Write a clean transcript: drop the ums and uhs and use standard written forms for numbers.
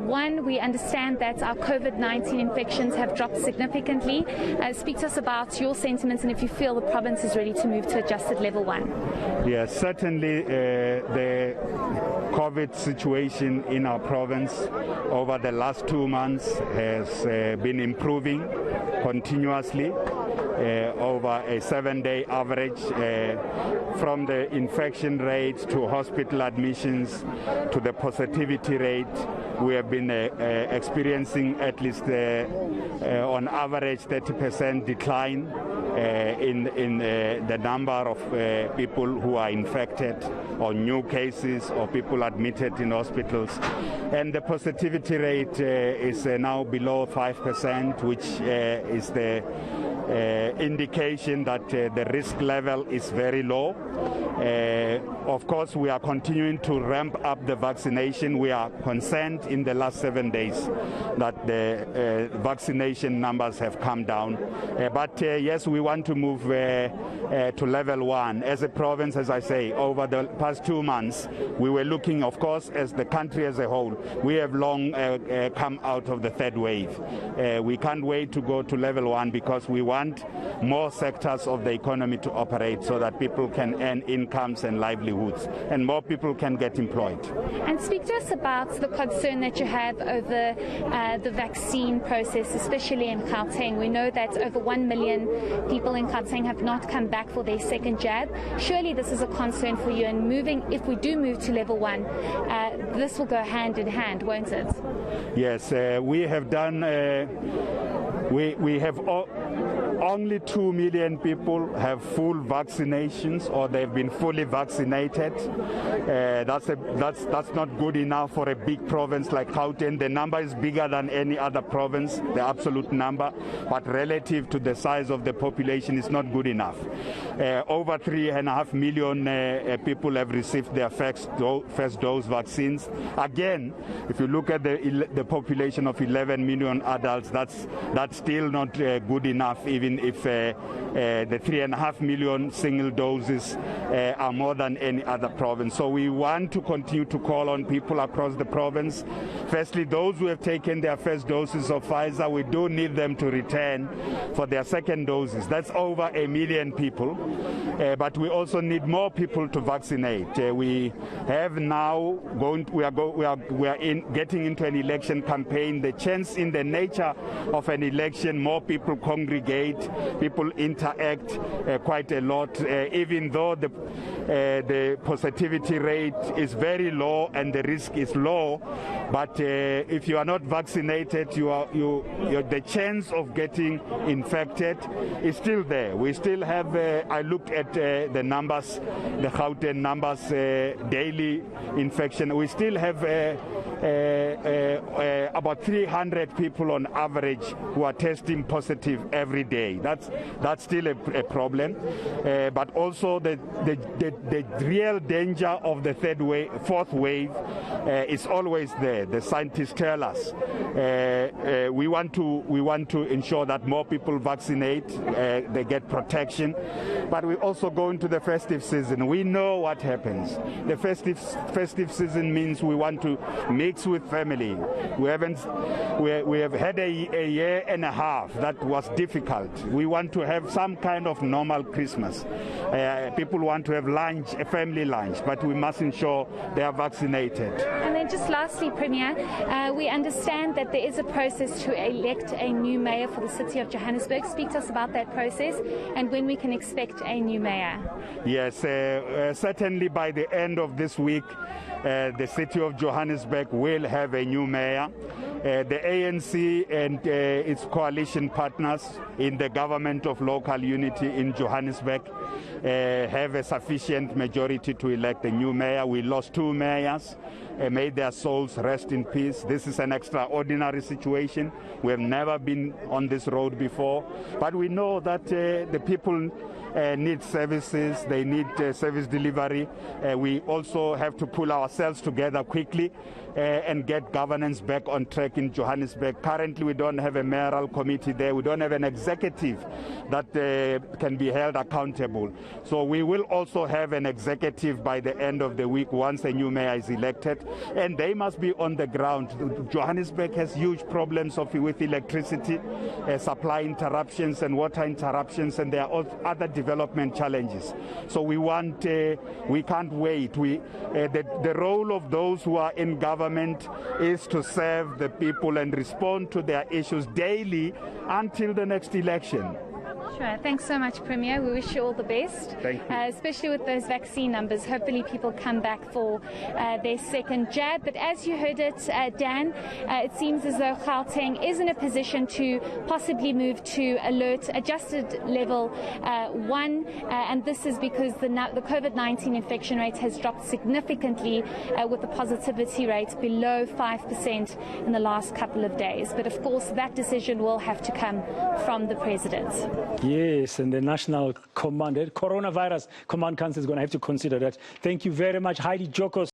One, we understand that our COVID-19 infections have dropped significantly. Speak to us about your sentiments and if you feel the province is ready to move to adjusted level 1. Yes, certainly the COVID situation in our province over the last 2 months has been improving continuously over a 7-day average, from the infection rate to hospital admissions to the positivity rate. We have been experiencing at least on average 30% decline in the number of people who are infected or new cases or people admitted in hospitals. And the positivity rate is now below 5%, which is the indication that the risk level is very low. Of course, we are continuing to ramp up the vaccination. We are concerned in the last 7 days that the vaccination numbers have come down. But yes, we want to move to level 1. As a province, as I say, over the past 2 months, we were looking, of course, as the country as a whole, we have long come out of the third wave. We can't wait to go to level 1 because we want more sectors of the economy to operate so that people can earn incomes and livelihoods and more people can get employed. And speak to us about the concern that you have over the vaccine process, especially in Gauteng. We know that over 1 million people in Gauteng have not come back for their second jab. Surely this is a concern for you, and if we do move to level 1, this will go hand in hand, won't it? Yes, we have done, we have only 2 million people have full vaccinations or they've been fully vaccinated. That's not good enough for a big province like Gauteng. The number is bigger than any other province, the absolute number, but relative to the size of the population is not good enough. Over 3.5 million people have received their first dose vaccines. Again, if you look at the population of 11 million adults, that's still not good enough, even if the 3.5 million single doses are more than any other province. So we want to continue to call on people across the province. Firstly, those who have taken their first doses of Pfizer, we do need them to return for their second doses. That's over 1 million people, but we also need more people to vaccinate. We have now getting into an election campaign. The chance in the nature of an election, more people congregate, people interact quite a lot, even though the positivity rate is very low and the risk is low. But if you are not vaccinated, the chance of getting infected is still there. We still have, I looked at the numbers, the Gauteng numbers, daily infection. We still have about 300 people on average who are testing positive every day. That's still a problem. But also the real danger of the fourth wave is always there. The scientists tell us we want to ensure that more people vaccinate, they get protection. But we also go into the festive season. We know what happens. The festive season means we want to mix with family. We have had a year and a half that was difficult. We want to have some kind of normal Christmas. People want to have lunch, a family lunch, but we must ensure they are vaccinated. And then just lastly, Premier, we understand that there is a process to elect a new mayor for the city of Johannesburg. Speak to us about that process and when we can expect a new mayor. Yes, certainly by the end of this week, the city of Johannesburg will have a new mayor. The ANC and its coalition partners in the government of local unity in Johannesburg have a sufficient majority to elect a new mayor. We lost 2 mayors. May their souls rest in peace. This is an extraordinary situation. We have never been on this road before, but we know that the people need services, they need service delivery. We also have to pull ourselves together quickly and get governance back on track in Johannesburg. Currently, we don't have a mayoral committee there. We don't have an executive that can be held accountable. So we will also have an executive by the end of the week once a new mayor is elected. and they must be on the ground. Johannesburg has huge problems with electricity, supply interruptions and water interruptions, and there are other development challenges. So we can't wait. The role of those who are in government is to serve the people and respond to their issues daily until the next election. Sure. Thanks so much, Premier. We wish you all the best. Thank you. Especially with those vaccine numbers. Hopefully people come back for their second jab. But as you heard it, Dan, it seems as though Gauteng is in a position to possibly move to alert adjusted level 1. And this is because the COVID-19 infection rate has dropped significantly with the positivity rate below 5% in the last couple of days. But of course, that decision will have to come from the President. Yes, and the National Coronavirus Command Council is going to have to consider that. Thank you very much, Heidi Giokos.